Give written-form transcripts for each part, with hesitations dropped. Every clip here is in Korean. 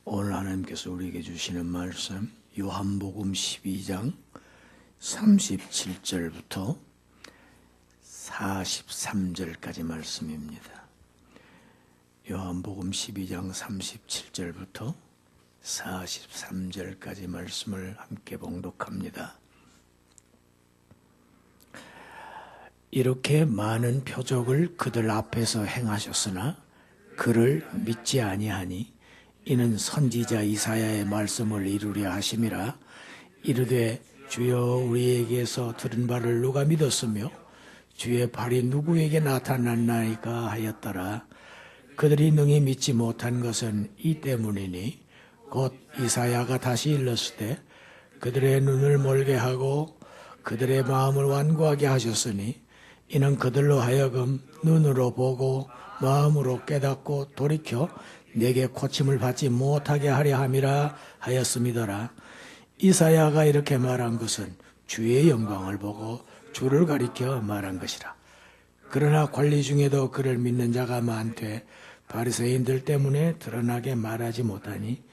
오늘 하나님께서 우리에게 주시는 말씀 요한복음 12장 37절부터 43절까지 말씀입니다. 요한복음 12장 37절부터 43절까지 말씀을 함께 봉독합니다. 이렇게 많은 표적을 그들 앞에서 행하셨으나 그를 믿지 아니하니 이는 선지자 이사야의 말씀을 이루려 하심이라. 이르되 주여 우리에게서 들은 바를 누가 믿었으며 주의 발이 누구에게 나타났나이까 하였더라. 그들이 능히 믿지 못한 것은 이 때문이니 곧 이사야가 다시 일렀으되 그들의 눈을 멀게 하고 그들의 마음을 완고하게 하셨으니 이는 그들로 하여금 눈으로 보고 마음으로 깨닫고 돌이켜 내게 고침을 받지 못하게 하려 함이라 하였음이더라. 이사야가 이렇게 말한 것은 주의 영광을 보고 주를 가리켜 말한 것이라. 그러나 관리 중에도 그를 믿는 자가 많되 바리새인들 때문에 드러나게 말하지 못하니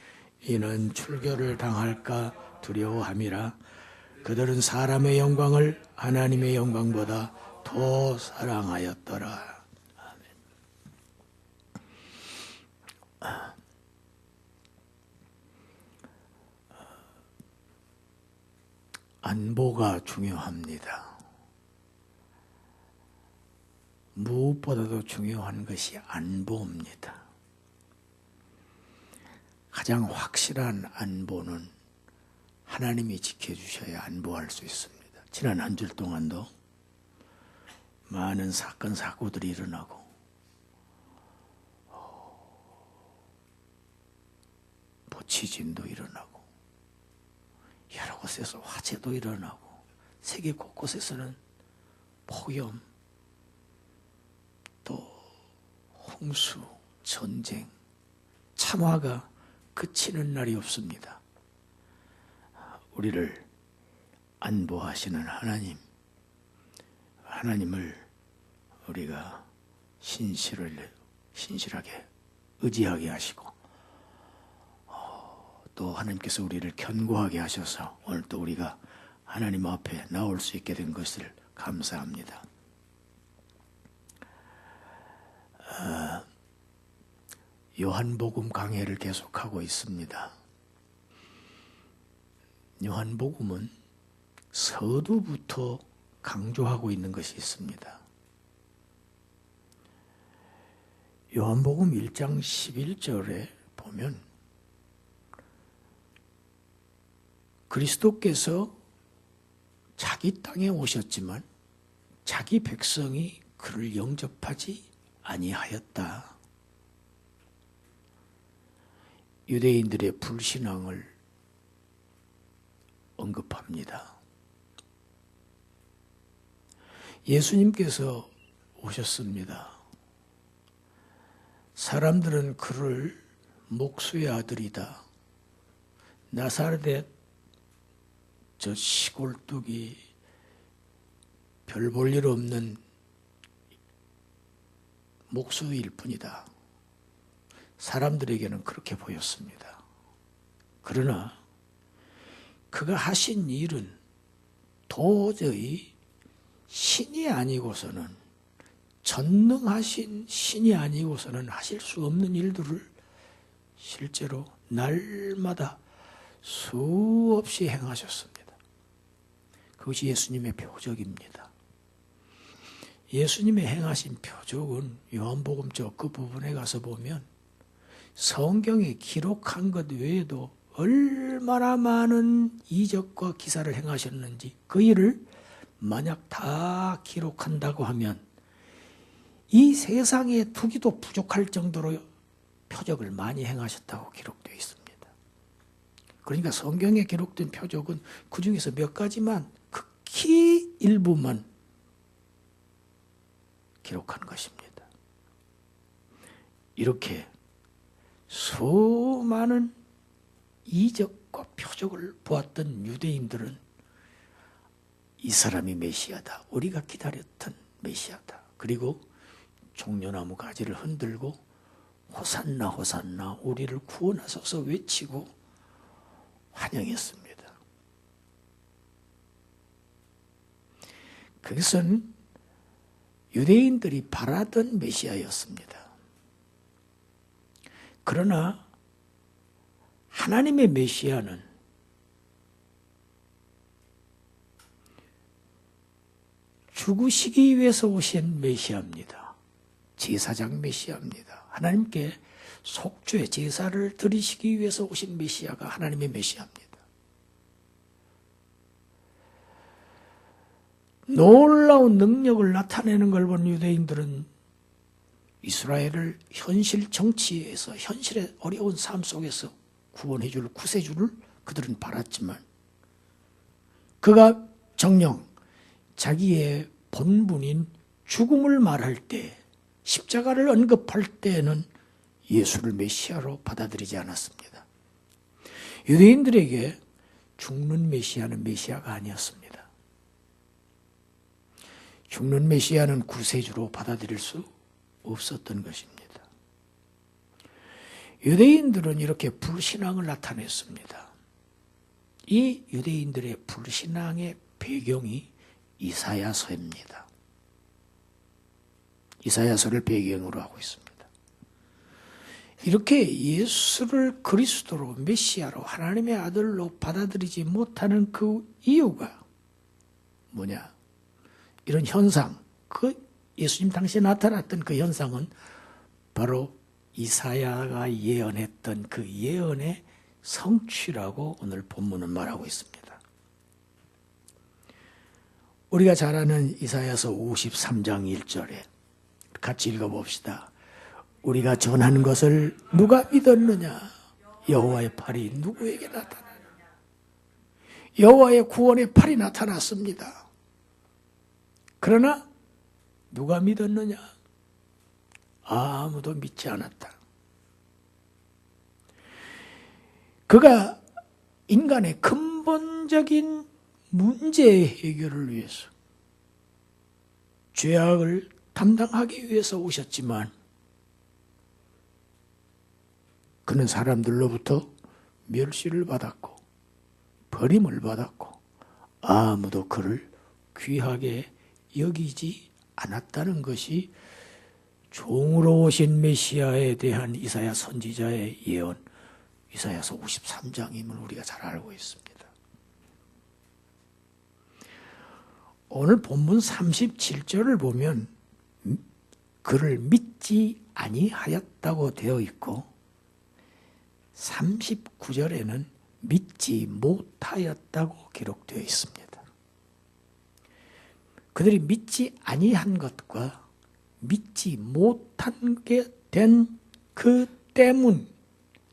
이는 출교를 당할까 두려워함이라. 그들은 사람의 영광을 하나님의 영광보다 더 사랑하였더라. 안보가 중요합니다. 무엇보다도 중요한 것이 안보입니다. 가장 확실한 안보는 하나님이 지켜주셔야 안보할 수 있습니다. 지난 한 주 동안도 많은 사건 사고들이 일어나고 지진도 일어나고 여러 곳에서 화재도 일어나고 세계 곳곳에서는 폭염, 또 홍수, 전쟁, 참화가 그치는 날이 없습니다. 우리를 안보하시는 하나님을 우리가 신실하게 의지하게 하시고 또 하나님께서 우리를 견고하게 하셔서 오늘 또 우리가 하나님 앞에 나올 수 있게 된 것을 감사합니다. 요한복음 강해를 계속하고 있습니다. 요한복음은 서두부터 강조하고 있는 것이 있습니다. 요한복음 1장 11절에 보면 그리스도께서 자기 땅에 오셨지만 자기 백성이 그를 영접하지 아니하였다. 유대인들의 불신앙을 언급합니다. 예수님께서 오셨습니다. 사람들은 그를 목수의 아들이다. 나사렛 저 시골뚝이 별 볼 일 없는 목수일 뿐이다. 사람들에게는 그렇게 보였습니다. 그러나 그가 하신 일은 도저히 신이 아니고서는 전능하신 신이 아니고서는 하실 수 없는 일들을 실제로 날마다 수없이 행하셨습니다. 그것이 예수님의 표적입니다. 예수님의 행하신 표적은 요한복음 저 그 부분에 가서 보면 성경에 기록한 것 외에도 얼마나 많은 이적과 기사를 행하셨는지 그 일을 만약 다 기록한다고 하면 이 세상에 두기도 부족할 정도로 표적을 많이 행하셨다고 기록되어 있습니다. 그러니까 성경에 기록된 표적은 그 중에서 몇 가지만 극히 일부만 기록한 것입니다. 이렇게 수많은 이적과 표적을 보았던 유대인들은 이 사람이 메시아다. 우리가 기다렸던 메시아다. 그리고 종려나무 가지를 흔들고 호산나 호산나 우리를 구원하소서 외치고 환영했습니다. 그것은 유대인들이 바라던 메시아였습니다. 그러나 하나님의 메시아는 죽으시기 위해서 오신 메시아입니다. 제사장 메시아입니다. 하나님께 속죄 제사를 드리시기 위해서 오신 메시아가 하나님의 메시아입니다. 놀라운 능력을 나타내는 걸 본 유대인들은 이스라엘을 현실 정치에서 현실의 어려운 삶 속에서 구원해 줄 구세주를 그들은 바랐지만 그가 정녕 자기의 본분인 죽음을 말할 때 십자가를 언급할 때에는 예수를 메시아로 받아들이지 않았습니다. 유대인들에게 죽는 메시아는 메시아가 아니었습니다. 죽는 메시아는 구세주로 받아들일 수 없었던 것입니다. 유대인들은 이렇게 불신앙을 나타냈습니다. 이 유대인들의 불신앙의 배경이 이사야서입니다. 이사야서를 배경으로 하고 있습니다. 이렇게 예수를 그리스도로 메시아로 하나님의 아들로 받아들이지 못하는 그 이유가 뭐냐? 이런 현상, 그 예수님 당시에 나타났던 그 현상은 바로 이사야가 예언했던 그 예언의 성취라고 오늘 본문은 말하고 있습니다. 우리가 잘 아는 이사야서 53장 1절에 같이 읽어봅시다. 우리가 전하는 것을 누가 믿었느냐? 여호와의 팔이 누구에게 나타나느냐? 여호와의 구원의 팔이 나타났습니다. 그러나 누가 믿었느냐? 아무도 믿지 않았다. 그가 인간의 근본적인 문제 해결을 위해서 죄악을 담당하기 위해서 오셨지만 그는 사람들로부터 멸시를 받았고 버림을 받았고 아무도 그를 귀하게 여기지 않았다는 것이 종으로 오신 메시아에 대한 이사야 선지자의 예언 이사야서 53장임을 우리가 잘 알고 있습니다. 오늘 본문 37절을 보면 그를 믿지 아니하였다고 되어 있고 39절에는 믿지 못하였다고 기록되어 있습니다. 그들이 믿지 아니한 것과 믿지 못한 게 된 그 때문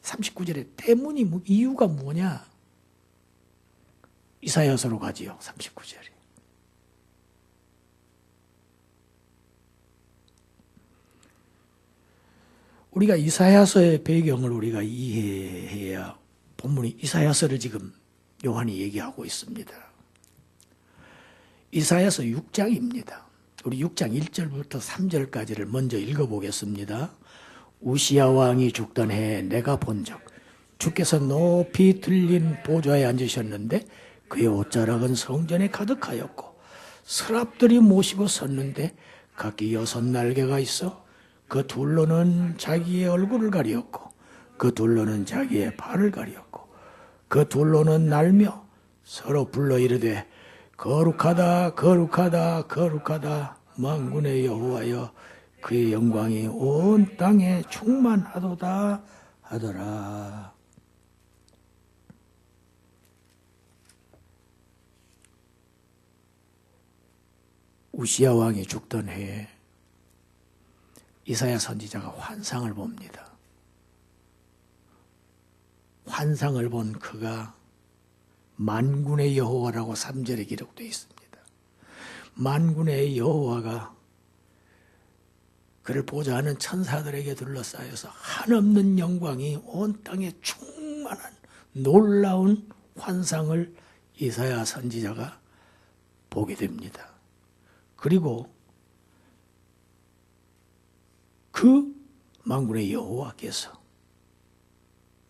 39절에 때문이 이유가 뭐냐? 이사야서로 가지요. 39절에. 우리가 이사야서의 배경을 우리가 이해해야 본문이 이사야서를 지금 요한이 얘기하고 있습니다. 이사야서 6장입니다. 우리 6장 1절부터 3절까지를 먼저 읽어보겠습니다. 우시야 왕이 죽던 해에 내가 본 적 주께서 높이 들린 보좌에 앉으셨는데 그의 옷자락은 성전에 가득하였고 서랍들이 모시고 섰는데 각기 6날개가 있어 그 둘로는 자기의 얼굴을 가리었고 그 둘로는 자기의 발을 가리었고 그 둘로는 날며 서로 불러 이르되 거룩하다 거룩하다 거룩하다 만군의 여호와여 그의 영광이 온 땅에 충만하도다 하더라. 우시야 왕이 죽던 해에 이사야 선지자가 환상을 봅니다. 환상을 본 그가 만군의 여호와라고 3절에 기록되어 있습니다. 만군의 여호와가 그를 보좌하는 천사들에게 둘러싸여서 한없는 영광이 온 땅에 충만한 놀라운 환상을 이사야 선지자가 보게 됩니다. 그리고 그 만군의 여호와께서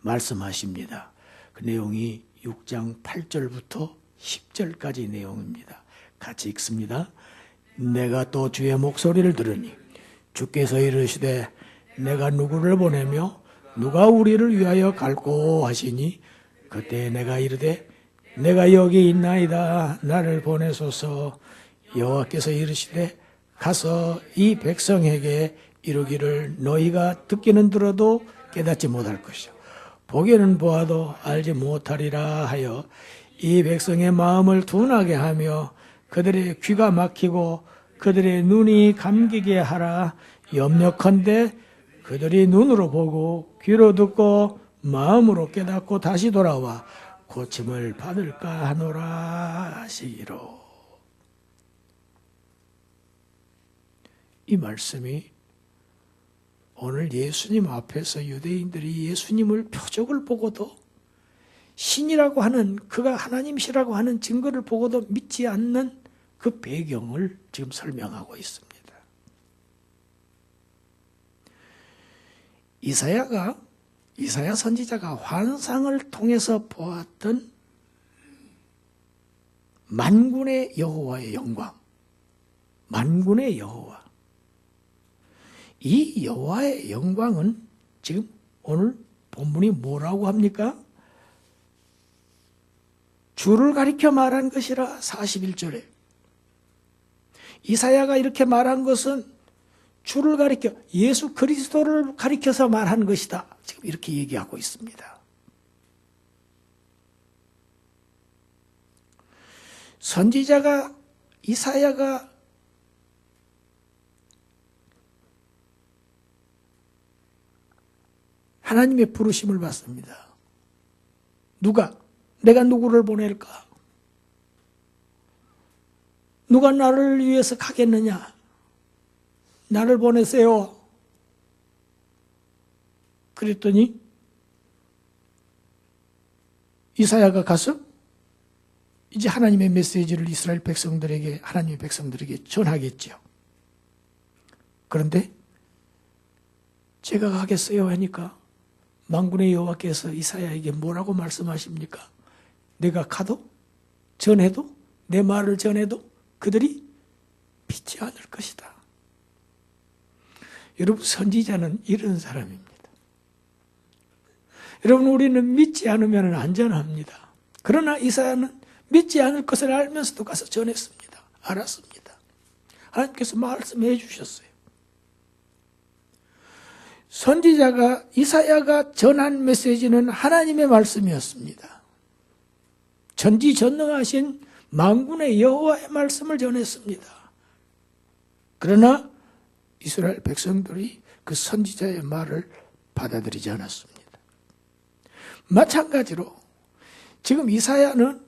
말씀하십니다. 그 내용이 6장 8절부터 10절까지 내용입니다. 같이 읽습니다. 내가 또 주의 목소리를 들으니 주께서 이르시되 내가 누구를 보내며 누가 우리를 위하여 갈꼬 하시니 그때 내가 이르되 내가 여기 있나이다 나를 보내소서. 여호와께서 이르시되 가서 이 백성에게 이르기를 너희가 듣기는 들어도 깨닫지 못할 것이요 보기는 보아도 알지 못하리라 하여 이 백성의 마음을 둔하게 하며 그들의 귀가 막히고 그들의 눈이 감기게 하라. 염려컨대 그들이 눈으로 보고 귀로 듣고 마음으로 깨닫고 다시 돌아와 고침을 받을까 하노라 하시기로. 이 말씀이 오늘 예수님 앞에서 유대인들이 예수님을 표적을 보고도 신이라고 하는 그가 하나님이시라고 하는 증거를 보고도 믿지 않는 그 배경을 지금 설명하고 있습니다. 이사야 선지자가 환상을 통해서 보았던 만군의 여호와의 영광, 만군의 여호와. 이 여호와의 영광은 지금 오늘 본문이 뭐라고 합니까? 주를 가리켜 말한 것이라 41절에. 이사야가 이렇게 말한 것은 주를 가리켜 예수 그리스도를 가리켜서 말한 것이다. 지금 이렇게 얘기하고 있습니다. 선지자가 이사야가 하나님의 부르심을 받습니다. 내가 누구를 보낼까? 누가 나를 위해서 가겠느냐? 나를 보내세요. 그랬더니 이사야가 가서 이제 하나님의 메시지를 이스라엘 백성들에게, 하나님의 백성들에게 전하겠죠. 그런데 제가 가겠어요 하니까 만군의 여호와께서 이사야에게 뭐라고 말씀하십니까? 내가 가도 전해도 내 말을 전해도 그들이 믿지 않을 것이다. 여러분, 선지자는 이런 사람입니다. 여러분, 우리는 믿지 않으면 안전합니다. 그러나 이사야는 믿지 않을 것을 알면서도 가서 전했습니다. 알았습니다. 하나님께서 말씀해 주셨어요. 선지자가 이사야가 전한 메시지는 하나님의 말씀이었습니다. 전지전능하신 만군의 여호와의 말씀을 전했습니다. 그러나 이스라엘 백성들이 그 선지자의 말을 받아들이지 않았습니다. 마찬가지로 지금 이사야는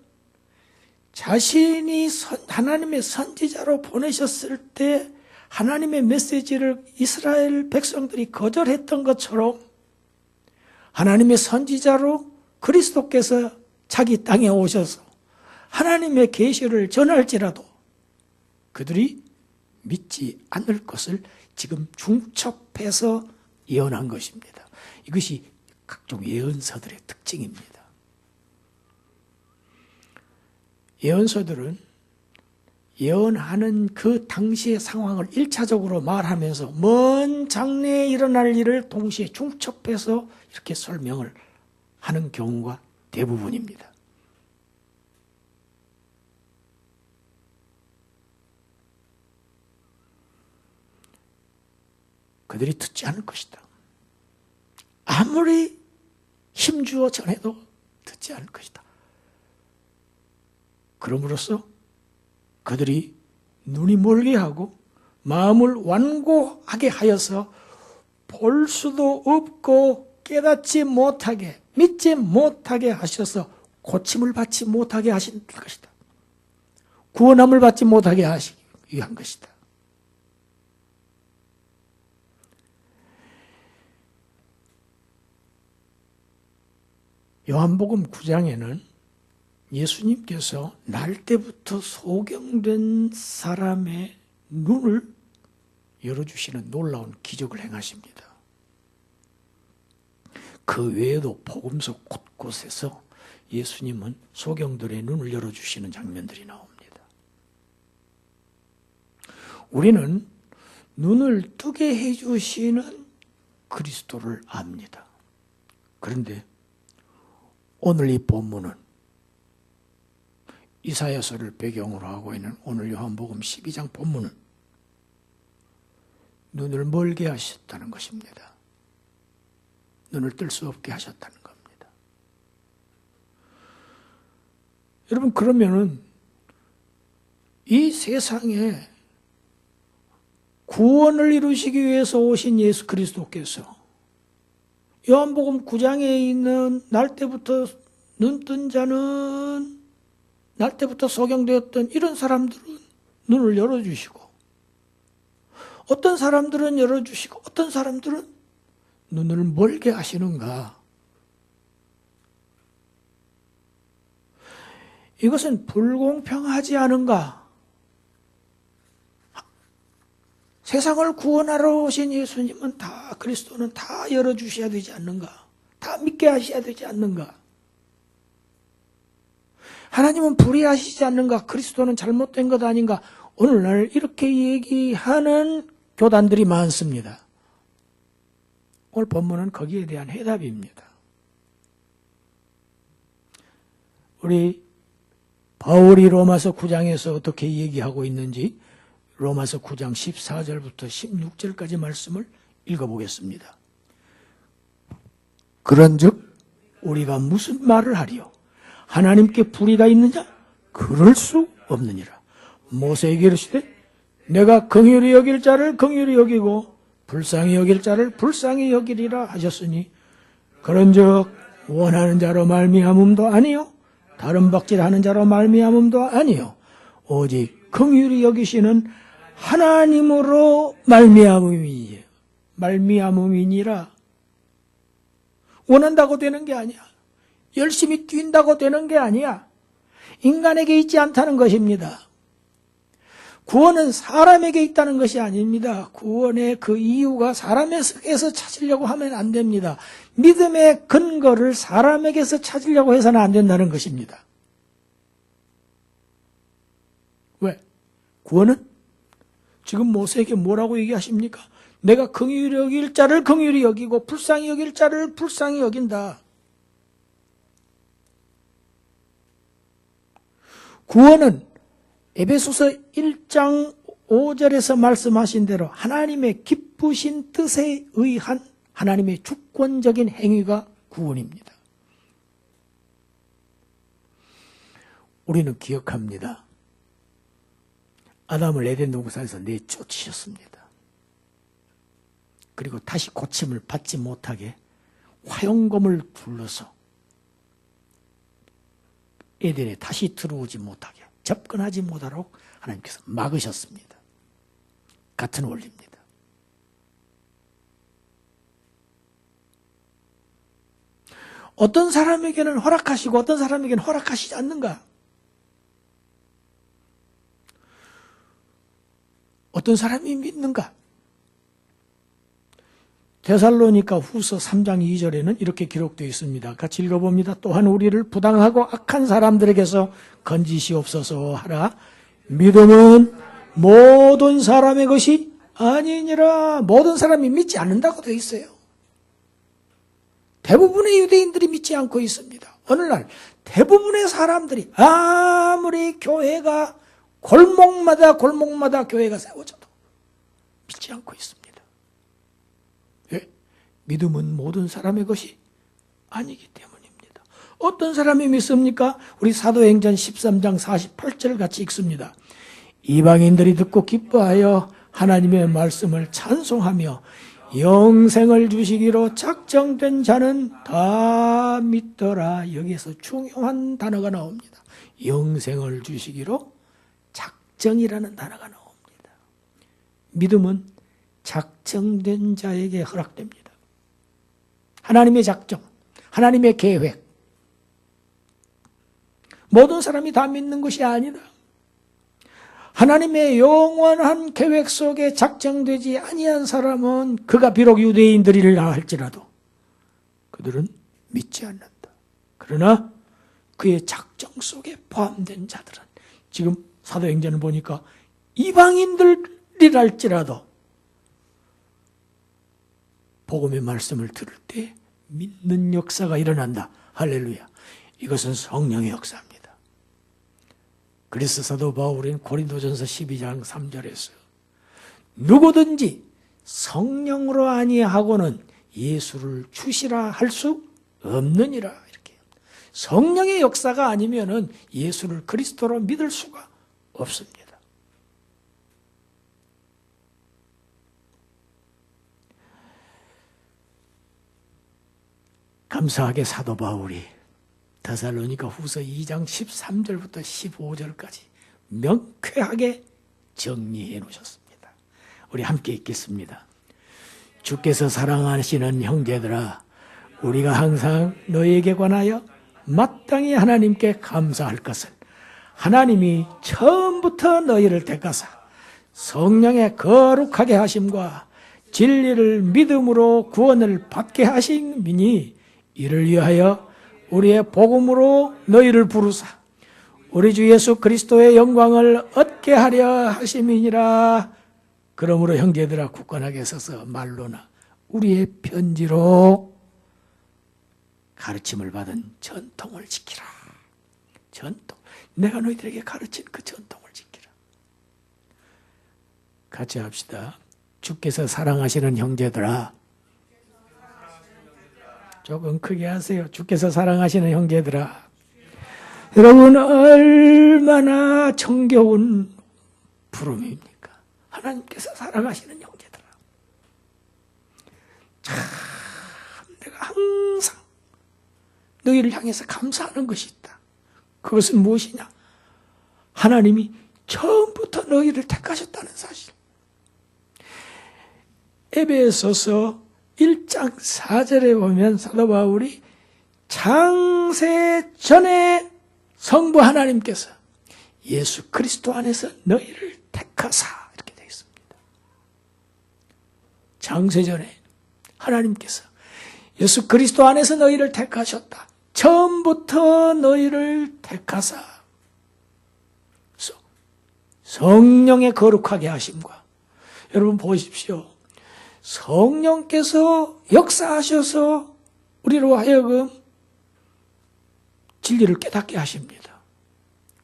자신이 하나님의 선지자로 보내셨을 때 하나님의 메시지를 이스라엘 백성들이 거절했던 것처럼 하나님의 선지자로 그리스도께서 자기 땅에 오셔서 하나님의 계시를 전할지라도 그들이 믿지 않을 것을 지금 중첩해서 예언한 것입니다. 이것이 각종 예언서들의 특징입니다. 예언서들은 예언하는 그 당시의 상황을 1차적으로 말하면서 먼 장래에 일어날 일을 동시에 중첩해서 이렇게 설명을 하는 경우가 대부분입니다. 그들이 듣지 않을 것이다. 아무리 힘주어 전해도 듣지 않을 것이다. 그럼으로써 그들이 눈이 멀게 하고 마음을 완고하게 하여서 볼 수도 없고 깨닫지 못하게, 믿지 못하게 하셔서 고침을 받지 못하게 하신 것이다. 구원함을 받지 못하게 하시기 위한 것이다. 요한복음 9장에는 예수님께서 날 때부터 소경된 사람의 눈을 열어주시는 놀라운 기적을 행하십니다. 그 외에도 복음서 곳곳에서 예수님은 소경들의 눈을 열어주시는 장면들이 나옵니다. 우리는 눈을 뜨게 해주시는 그리스도를 압니다. 그런데 오늘 이 본문은 이사야서를 배경으로 하고 있는 오늘 요한복음 12장 본문은 눈을 멀게 하셨다는 것입니다. 눈을 뜰 수 없게 하셨다는 겁니다. 여러분, 그러면은 이 세상에 구원을 이루시기 위해서 오신 예수 그리스도께서 요한복음 9장에 있는 날 때부터 눈뜬 자는 날 때부터 소경되었던 이런 사람들은 눈을 열어주시고, 어떤 사람들은 열어주시고 어떤 사람들은 눈을 멀게 하시는가? 이것은 불공평하지 않은가? 세상을 구원하러 오신 예수님은 다, 그리스도는 다 열어주셔야 되지 않는가? 다 믿게 하셔야 되지 않는가? 하나님은 불의하시지 않는가? 그리스도는 잘못된 것 아닌가? 오늘날 이렇게 얘기하는 교단들이 많습니다. 오늘 본문은 거기에 대한 해답입니다. 우리 바울이 로마서 9장에서 어떻게 얘기하고 있는지 로마서 9장 14절부터 16절까지 말씀을 읽어보겠습니다. 그런즉 우리가 무슨 말을 하리요? 하나님께 불의가 있느냐? 그럴 수 없느니라. 모세에게 이르시되 내가 긍휼히 여길 자를 긍휼히 여기고 불쌍히 여길 자를 불쌍히 여기리라 하셨으니 그런즉 원하는 자로 말미암음도 아니요 다른 박질하는 자로 말미암음도 아니요 오직 긍휼히 여기시는 하나님으로 말미암음이니라. 원한다고 되는 게 아니야. 열심히 뛴다고 되는 게 아니야. 인간에게 있지 않다는 것입니다. 구원은 사람에게 있다는 것이 아닙니다. 구원의 그 이유가 사람에게서 찾으려고 하면 안 됩니다. 믿음의 근거를 사람에게서 찾으려고 해서는 안 된다는 것입니다. 왜? 구원은 지금 모세에게 뭐라고 얘기하십니까? 내가 긍휼히 여길 자를 긍휼히 여기고 불쌍히 여길 자를 불쌍히 여긴다. 구원은 에베소서 1장 5절에서 말씀하신 대로 하나님의 기쁘신 뜻에 의한 하나님의 주권적인 행위가 구원입니다. 우리는 기억합니다. 아담을 에덴 동산에서 내쫓으셨습니다. 그리고 다시 고침을 받지 못하게 화용검을 둘러서 에덴에 다시 들어오지 못하게 접근하지 못하도록 하나님께서 막으셨습니다. 같은 원리입니다. 어떤 사람에게는 허락하시고 어떤 사람에게는 허락하시지 않는가? 어떤 사람이 믿는가? 데살로니가 후서 3장 2절에는 이렇게 기록되어 있습니다. 같이 읽어봅니다. 또한 우리를 부당하고 악한 사람들에게서 건지시옵소서 하라. 믿음은 모든 사람의 것이 아니니라. 모든 사람이 믿지 않는다고 되어 있어요. 대부분의 유대인들이 믿지 않고 있습니다. 오늘날 대부분의 사람들이 아무리 교회가 골목마다 교회가 세워져도 믿지 않고 있습니다. 왜? 믿음은 모든 사람의 것이 아니기 때문입니다. 어떤 사람이 믿습니까? 우리 사도행전 13장 48절 같이 읽습니다. 이방인들이 듣고 기뻐하여 하나님의 말씀을 찬송하며 영생을 주시기로 작정된 자는 다 믿더라. 여기에서 중요한 단어가 나옵니다. 영생을 주시기로 작정이라는 단어가 나옵니다. 믿음은 작정된 자에게 허락됩니다. 하나님의 작정, 하나님의 계획. 모든 사람이 다 믿는 것이 아니다. 하나님의 영원한 계획 속에 작정되지 아니한 사람은 그가 비록 유대인들이라 할지라도 그들은 믿지 않는다. 그러나 그의 작정 속에 포함된 자들은 지금 사도행전을 보니까 이방인들이랄지라도 복음의 말씀을 들을 때 믿는 역사가 일어난다. 할렐루야. 이것은 성령의 역사입니다. 그래서 사도 바울은 고린도전서 12장 3절에서 누구든지 성령으로 아니하고는 예수를 주시라 할 수 없느니라. 이렇게 성령의 역사가 아니면은 예수를 그리스도로 믿을 수가 없습니다. 감사하게 사도 바울이 데살로니가 후서 2장 13절부터 15절까지 명쾌하게 정리해 놓으셨습니다. 우리 함께 읽겠습니다. 주께서 사랑하시는 형제들아, 우리가 항상 너희에게 관하여 마땅히 하나님께 감사할 것은 하나님이 처음부터 너희를 택하사 성령의 거룩하게 하심과 진리를 믿음으로 구원을 받게 하심이니 이를 위하여 우리의 복음으로 너희를 부르사 우리 주 예수 그리스도의 영광을 얻게 하려 하심이니라. 그러므로 형제들아, 굳건하게 서서 말로나 우리의 편지로 가르침을 받은 전통을 지키라. 전통. 내가 너희들에게 가르친 그 전통을 지키라. 같이 합시다. 주께서 사랑하시는 형제들아. 조금 크게 하세요. 주께서 사랑하시는 형제들아. 여러분, 얼마나 정겨운 부름입니까? 하나님께서 사랑하시는 형제들아. 참, 내가 항상 너희를 향해서 감사하는 것이 있다. 그것은 무엇이냐? 하나님이 처음부터 너희를 택하셨다는 사실. 에베소서 1장 4절에 보면 사도 바울이 창세 전에 성부 하나님께서 예수 그리스도 안에서 너희를 택하사 이렇게 되어 있습니다. 창세 전에 하나님께서 예수 그리스도 안에서 너희를 택하셨다. 처음부터 너희를 택하사 성령의 거룩하게 하심과, 여러분 보십시오. 성령께서 역사하셔서 우리로 하여금 진리를 깨닫게 하십니다.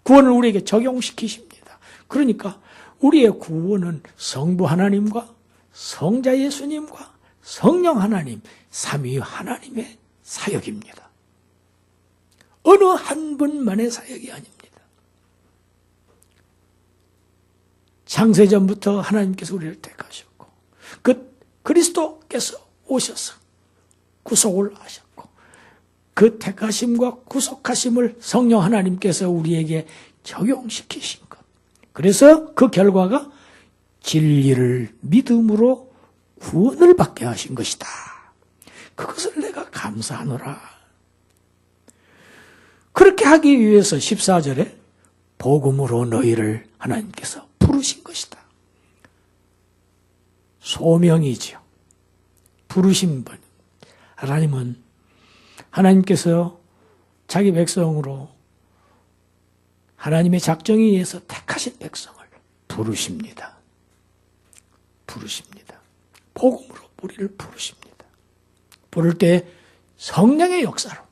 구원을 우리에게 적용시키십니다. 그러니까 우리의 구원은 성부 하나님과 성자 예수님과 성령 하나님, 삼위 하나님의 사역입니다. 어느 한 분만의 사역이 아닙니다. 창세전부터 하나님께서 우리를 택하셨고 그 그리스도께서 오셔서 구속을 하셨고 그 택하심과 구속하심을 성령 하나님께서 우리에게 적용시키신 것. 그래서 그 결과가 진리를 믿음으로 구원을 받게 하신 것이다. 그것을 내가 감사하노라. 그렇게 하기 위해서 14절에 복음으로 너희를 하나님께서 부르신 것이다. 소명이지요. 부르신 분. 하나님께서 자기 백성으로 하나님의 작정에 의해서 택하신 백성을 부르십니다. 부르십니다. 복음으로 우리를 부르십니다. 부를 때 성령의 역사로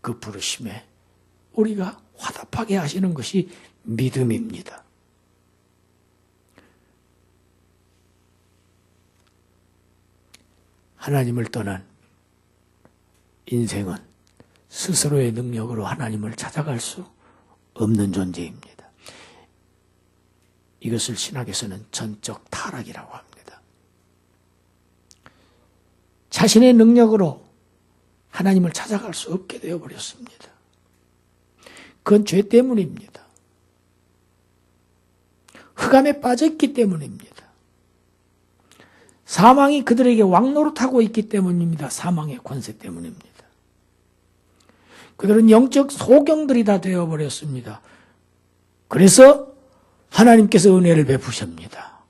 그 부르심에 우리가 화답하게 하시는 것이 믿음입니다. 하나님을 떠난 인생은 스스로의 능력으로 하나님을 찾아갈 수 없는 존재입니다. 이것을 신학에서는 전적 타락이라고 합니다. 자신의 능력으로 하나님을 찾아갈 수 없게 되어버렸습니다. 그건 죄 때문입니다. 흑암에 빠졌기 때문입니다. 사망이 그들에게 왕노릇하고 있기 때문입니다. 사망의 권세 때문입니다. 그들은 영적 소경들이 다 되어버렸습니다. 그래서 하나님께서 은혜를 베푸십니다.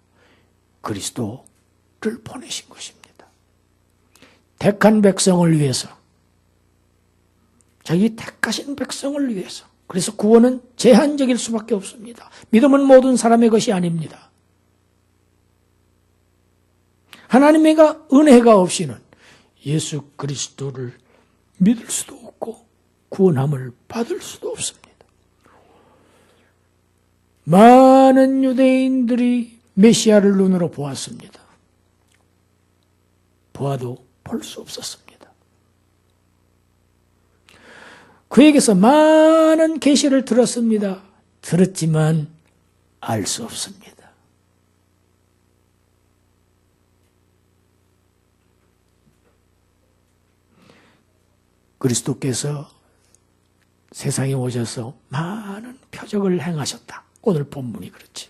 그리스도를 보내신 것입니다. 택한 백성을 위해서, 자기 택하신 백성을 위해서. 그래서 구원은 제한적일 수밖에 없습니다. 믿음은 모든 사람의 것이 아닙니다. 하나님의 은혜가 없이는 예수 그리스도를 믿을 수도 없고 구원함을 받을 수도 없습니다. 많은 유대인들이 메시아를 눈으로 보았습니다. 보아도 볼 수 없었습니다. 그에게서 많은 계시를 들었습니다. 들었지만 알 수 없습니다. 그리스도께서 세상에 오셔서 많은 표적을 행하셨다. 오늘 본문이 그렇지.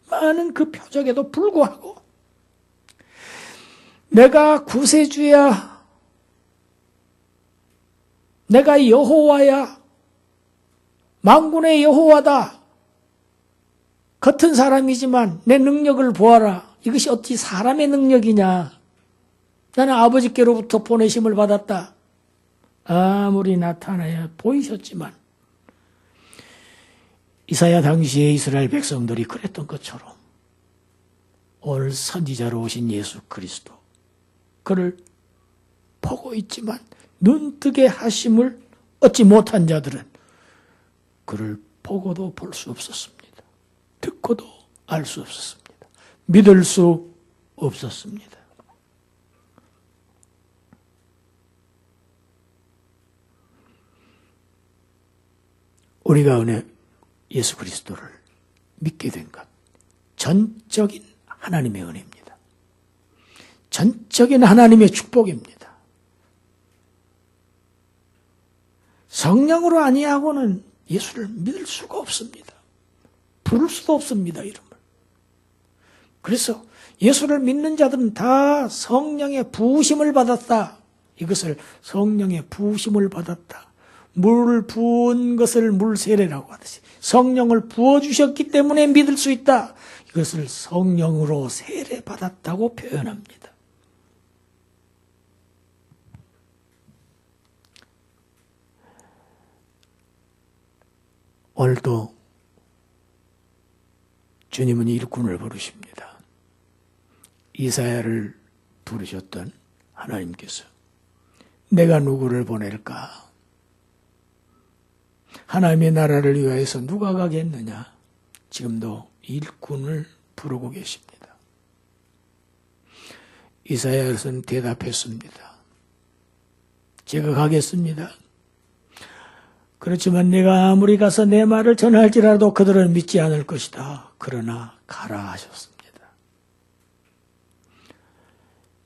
많은 그 표적에도 불구하고 내가 구세주야, 내가 여호와야, 만군의 여호와다. 같은 사람이지만 내 능력을 보아라. 이것이 어찌 사람의 능력이냐. 나는 아버지께로부터 보내심을 받았다. 아무리 나타나야 보이셨지만 이사야 당시에 이스라엘 백성들이 그랬던 것처럼 오늘 선지자로 오신 예수 그리스도, 그를 보고 있지만 눈뜨게 하심을 얻지 못한 자들은 그를 보고도 볼 수 없었습니다. 듣고도 알 수 없었습니다. 믿을 수 없었습니다. 우리가 예수 그리스도를 믿게 된 것, 전적인 하나님의 은혜입니다. 전적인 하나님의 축복입니다. 성령으로 아니하고는 예수를 믿을 수가 없습니다. 부를 수도 없습니다, 이름을. 그래서 예수를 믿는 자들은 다 성령의 부으심을 받았다. 이것을 성령의 부으심을 받았다. 물을 부은 것을 물세례라고 하듯이 성령을 부어주셨기 때문에 믿을 수 있다. 이것을 성령으로 세례받았다고 표현합니다. 오늘도 주님은 일꾼을 부르십니다. 이사야를 부르셨던 하나님께서 내가 누구를 보낼까? 하나님의 나라를 위하여서 누가 가겠느냐? 지금도 일꾼을 부르고 계십니다. 이사야는 대답했습니다. 제가 가겠습니다. 그렇지만 내가 아무리 가서 내 말을 전할지라도 그들은 믿지 않을 것이다. 그러나 가라 하셨습니다.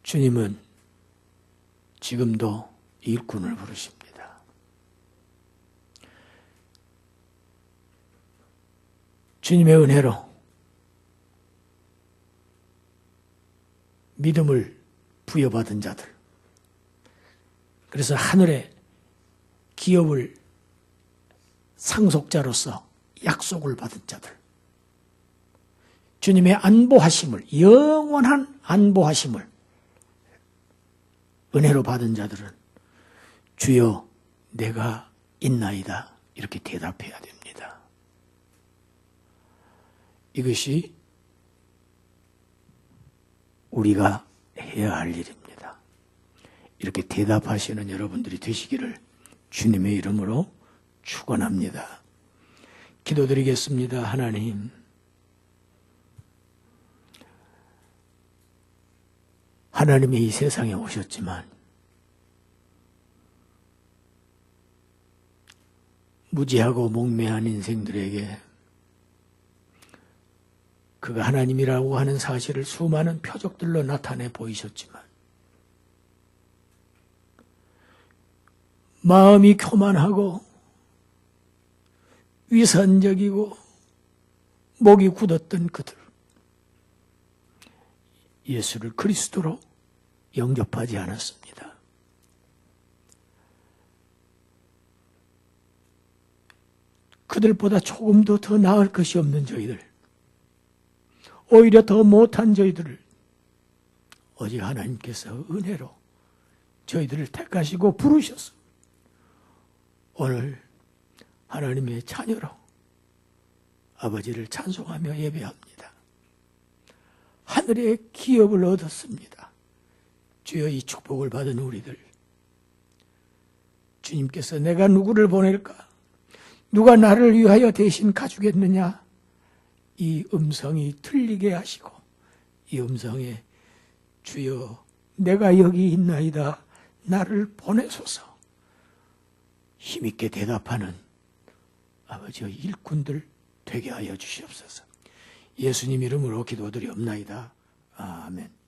주님은 지금도 일꾼을 부르십니다. 주님의 은혜로 믿음을 부여받은 자들, 그래서 하늘의 기업을 상속자로서 약속을 받은 자들, 주님의 안보하심을, 영원한 안보하심을 은혜로 받은 자들은 주여 내가 있나이다 이렇게 대답해야 됩니다. 이것이 우리가 해야 할 일입니다. 이렇게 대답하시는 여러분들이 되시기를 주님의 이름으로 축원합니다. 기도드리겠습니다. 하나님, 하나님이 이 세상에 오셨지만 무지하고 목매한 인생들에게 그가 하나님이라고 하는 사실을 수많은 표적들로 나타내 보이셨지만 마음이 교만하고 위선적이고 목이 굳었던 그들, 예수를 그리스도로 영접하지 않았습니다. 그들보다 조금도 더 나을 것이 없는 저희들, 오히려 더 못한 저희들을 오직 하나님께서 은혜로 저희들을 택하시고 부르셔서 오늘 하나님의 자녀로 아버지를 찬송하며 예배합니다. 하늘의 기업을 얻었습니다. 주여, 이 축복을 받은 우리들, 주님께서 내가 누구를 보낼까? 누가 나를 위하여 대신 가주겠느냐? 이 음성이 들리게 하시고 이 음성에 주여 내가 여기 있나이다, 나를 보내소서 힘있게 대답하는 아버지의 일꾼들 되게 하여 주시옵소서. 예수님 이름으로 기도드리옵나이다. 아멘.